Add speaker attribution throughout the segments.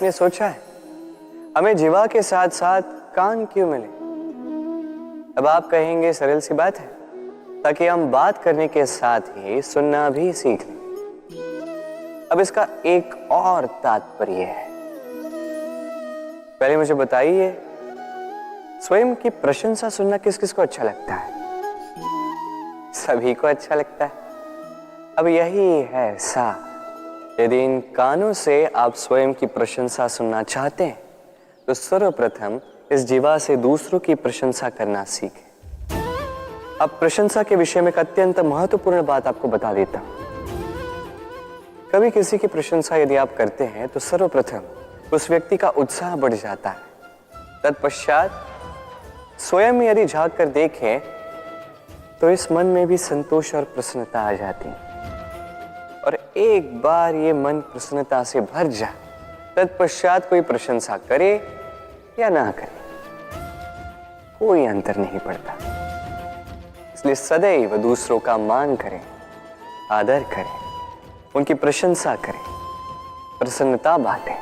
Speaker 1: आपने सोचा है हमें जीवा के साथ साथ कान क्यों मिले? अब आप कहेंगे सरल सी बात है, ताकि हम बात करने के साथ ही सुनना भी सीख लें। अब इसका एक और तात्पर्य है। पहले मुझे बताइए, स्वयं की प्रशंसा सुनना किस किस को अच्छा लगता है? सभी को अच्छा लगता है। अब यही है सार। यदि इन कानों से आप स्वयं की प्रशंसा सुनना चाहते हैं तो सर्वप्रथम इस जीवा से दूसरों की प्रशंसा करना सीखें। अब प्रशंसा के विषय में एक अत्यंत महत्वपूर्ण बात आपको बता देता हूं। कभी किसी की प्रशंसा यदि आप करते हैं तो सर्वप्रथम उस व्यक्ति का उत्साह बढ़ जाता है। तत्पश्चात स्वयं यदि झांक कर देखें तो इस मन में भी संतोष और प्रसन्नता आ जाती है। और एक बार ये मन प्रसन्नता से भर जाए, तत्पश्चात कोई प्रशंसा करे या ना करे, कोई अंतर नहीं पड़ता। इसलिए सदैव दूसरों का मान करें, आदर करें, उनकी प्रशंसा करें, प्रसन्नता बांटें।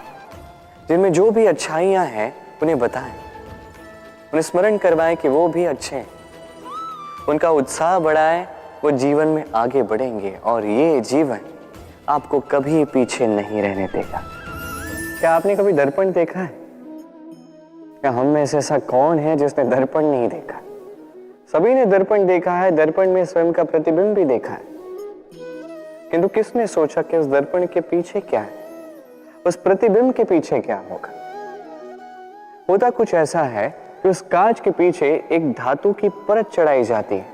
Speaker 1: जिनमें जो भी अच्छाइयां हैं उन्हें बताएं, उन्हें स्मरण करवाएं कि वो भी अच्छे हैं। उनका उत्साह बढ़ाएं, वो जीवन में आगे बढ़ेंगे और ये जीवन आपको कभी पीछे नहीं रहने देगा। क्या आपने कभी दर्पण देखा है? क्या हम में से ऐसा कौन है जिसने दर्पण नहीं देखा? सभी ने दर्पण देखा है, दर्पण में स्वयं का प्रतिबिंब भी देखा है। किंतु किसने सोचा कि उस दर्पण के पीछे क्या है, उस प्रतिबिंब के पीछे क्या होगा? होता कुछ ऐसा है कि उस कांच के पीछे एक धातु की परत चढ़ाई जाती है,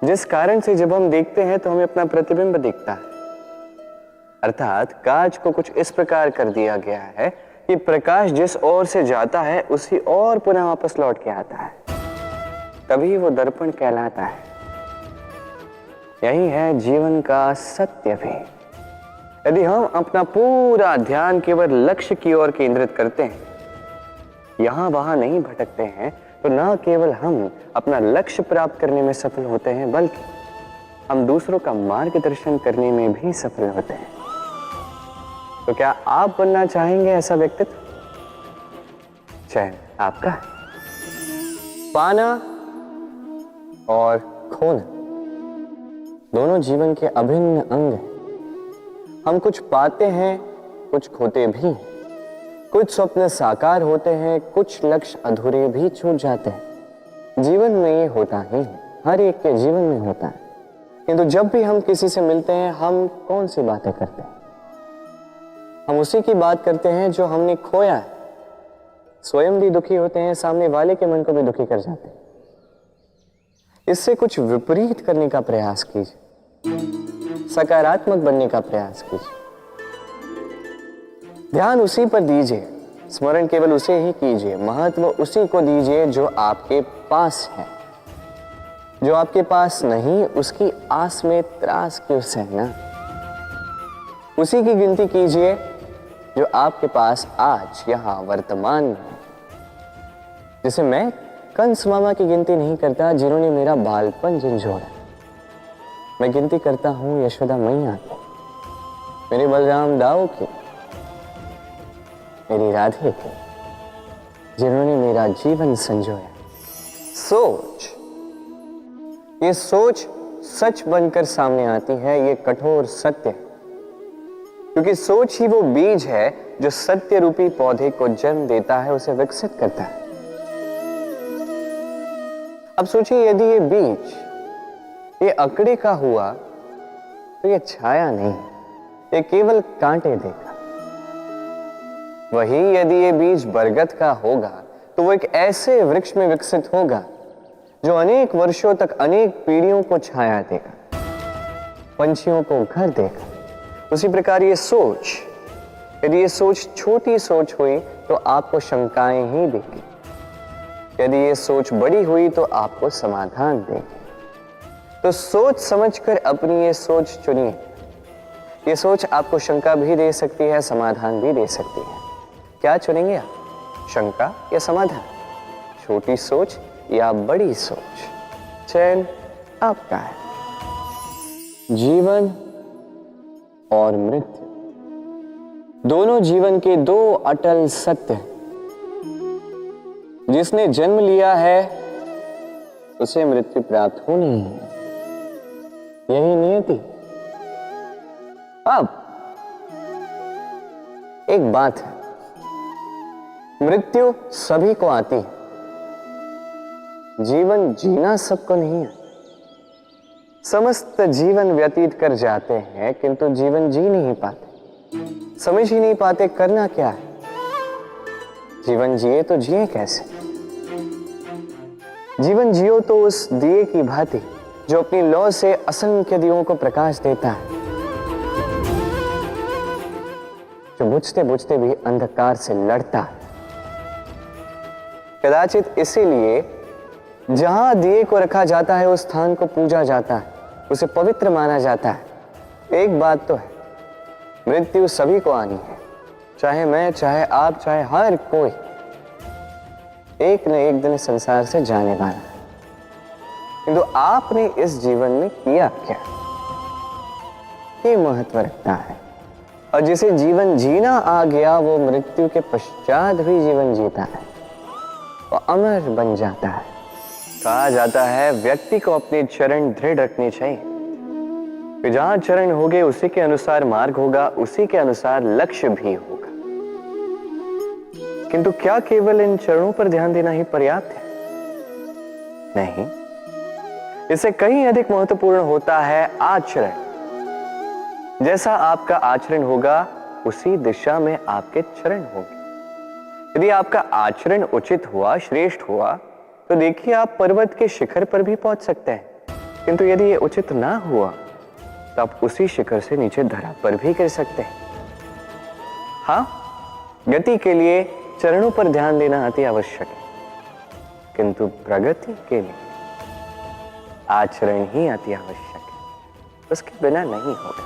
Speaker 1: जिस कारण से जब हम देखते हैं तो हमें अपना प्रतिबिंब दिखता है। अर्थात कांच को कुछ इस प्रकार कर दिया गया है कि प्रकाश जिस ओर से जाता है उसी ओर पुनः वापस लौट के आता है, तभी वो दर्पण कहलाता है। यही है जीवन का सत्य भी। यदि हम अपना पूरा ध्यान केवल लक्ष्य की ओर केंद्रित करते हैं, यहां वहां नहीं भटकते हैं, तो न केवल हम अपना लक्ष्य प्राप्त करने में सफल होते हैं, बल्कि हम दूसरों का मार्गदर्शन करने में भी सफल होते हैं। तो क्या आप बनना चाहेंगे ऐसा व्यक्तित्व? चयन आपका है। पाना और खोना दोनों जीवन के अभिन्न अंग हैं। हम कुछ पाते हैं, कुछ खोते भी हैं। कुछ स्वप्न साकार होते हैं, कुछ लक्ष्य अधूरे भी छूट जाते हैं। जीवन में ये होता ही है, हर एक के जीवन में होता है। किंतु जब भी हम किसी से मिलते हैं, हम कौन सी बातें करते हैं? हम उसी की बात करते हैं जो हमने खोया है। स्वयं भी दुखी होते हैं, सामने वाले के मन को भी दुखी कर जाते हैं। इससे कुछ विपरीत करने का प्रयास कीजिए, सकारात्मक बनने का प्रयास कीजिए। ध्यान उसी पर दीजिए, स्मरण केवल उसे ही कीजिए, महत्व उसी को दीजिए जो आपके पास है। जो आपके पास नहीं, उसकी आस में त्रास क्यों सहना? उसी की गिनती कीजिए जो आपके पास आज यहां वर्तमान में है। जैसे मैं कंस मामा की गिनती नहीं करता जिन्होंने मेरा बालपन झंझोड़ा। मैं गिनती करता हूं यशोदा मैया की, मेरे बलराम दाऊ की, मेरी राधे की, जिन्होंने मेरा जीवन संजोया। सोच, ये सोच सच बनकर सामने आती है, ये कठोर सत्य है। क्योंकि सोच ही वो बीज है जो सत्य रूपी पौधे को जन्म देता है, उसे विकसित करता है। अब सोचिए, यदि ये बीज ये अकड़े का हुआ तो ये छाया नहीं, ये केवल कांटे देगा। वही यदि ये बीज बरगद का होगा तो वो एक ऐसे वृक्ष में विकसित होगा जो अनेक वर्षों तक अनेक पीढ़ियों को छाया देगा, पंछियों को घर देगा। उसी प्रकार ये सोच, यदि ये सोच छोटी सोच हुई तो आपको शंकाएं ही देगी। यदि ये सोच बड़ी हुई तो आपको समाधान देगी। तो सोच समझकर अपनी ये सोच चुनिए। ये सोच आपको शंका भी दे सकती है, समाधान भी दे सकती है। क्या चुनेंगे आप, शंका या समाधान? छोटी सोच या बड़ी सोच? चयन आपका है। जीवन और मृत्यु दोनों जीवन के दो अटल सत्य। जिसने जन्म लिया है उसे मृत्यु प्राप्त होनी है, यही नियति। अब एक बात है, मृत्यु सभी को आती है, जीवन जीना सबको नहीं है। समस्त जीवन व्यतीत कर जाते हैं किंतु जीवन जी नहीं पाते, समझ ही नहीं पाते करना क्या है। जीवन जिए तो जिए कैसे? जीवन जियो तो उस दिए की भांति जो अपनी लौ से असंख्य दियों को प्रकाश देता है, जो बुझते बुझते भी अंधकार से लड़ता है। कदाचित इसीलिए जहां दिए को रखा जाता है उस स्थान को पूजा जाता है, उसे पवित्र माना जाता है। एक बात तो है, मृत्यु सभी को आनी है, चाहे मैं, चाहे आप, चाहे हर कोई एक न एक दिन संसार से जाने वाला है। किंतु आपने इस जीवन में किया क्या, ये महत्व रखता है। और जिसे जीवन जीना आ गया वो मृत्यु के पश्चात भी जीवन जीता है, वो अमर बन जाता है। कहा जाता है व्यक्ति को अपने चरण दृढ़ रखने चाहिए, कि जहां चरण होंगे उसी के अनुसार मार्ग होगा, उसी के अनुसार लक्ष्य भी होगा। किंतु क्या केवल इन चरणों पर ध्यान देना ही पर्याप्त है? नहीं, इससे कहीं अधिक महत्वपूर्ण होता है आचरण। जैसा आपका आचरण होगा उसी दिशा में आपके चरण होंगे। यदि आपका आचरण उचित हुआ, श्रेष्ठ हुआ, तो देखिए आप पर्वत के शिखर पर भी पहुंच सकते हैं। किंतु यदि ये उचित ना हुआ तो आप उसी शिखर से नीचे धरा पर भी गिर सकते हैं। हाँ, गति के लिए चरणों पर ध्यान देना अति आवश्यक है, किंतु प्रगति के लिए आचरण ही अति आवश्यक है, उसके बिना नहीं होगा।